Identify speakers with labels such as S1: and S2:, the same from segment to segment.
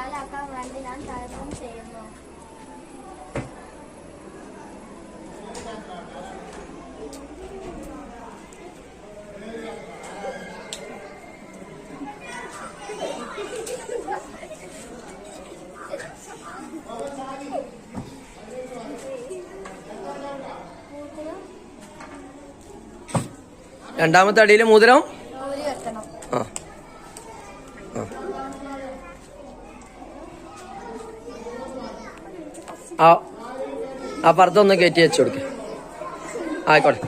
S1: ഹലാലാക്കാൻ വേണ്ടി ഞാൻ തൈമം ചെയ്യുന്നു.
S2: രണ്ടാമത്തെ അടിയില് മോതിരം ആ പർദ്ദ ഒന്ന് കയറ്റി വെച്ചു കൊടുക്ക. ആയിക്കോട്ടെ.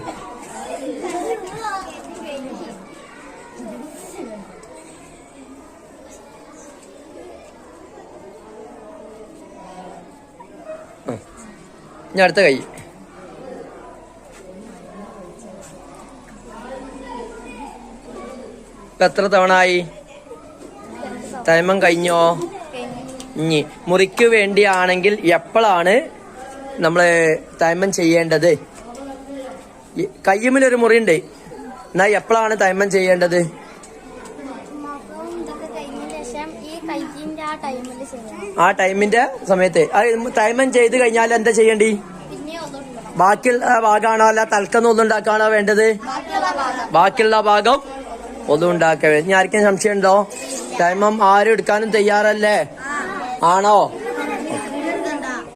S2: ഇനി അടുത്ത കൈ. ഇപ്പൊ എത്ര തവണ ആയി? തൈമം കഴിഞ്ഞോ? ഇനി മുറിക്ക് വേണ്ടിയാണെങ്കിൽ എപ്പോഴാണ് നമ്മള് തൈമം ചെയ്യേണ്ടത്? കയ്യുമ്മിലൊരു മുറിയുണ്ട്, എന്നാ എപ്പോഴാണ് തൈമം ചെയ്യേണ്ടത്? ആ ടൈമിന്റെ സമയത്ത്. തൈമം ചെയ്ത് കഴിഞ്ഞാൽ എന്താ ചെയ്യേണ്ടി? ബാക്കിയുള്ള ഭാഗമാണോ അല്ല തൽക്കൊന്നും ഒന്നും ഉണ്ടാക്കാണോ വേണ്ടത്? ബാക്കിയുള്ള ഭാഗം ഒന്നും ഉണ്ടാക്കുക. ഇനി ആർക്കും സംശയം ഉണ്ടോ? തൈമം ആരും എടുക്കാനും തയ്യാറല്ലേ? ആണോ?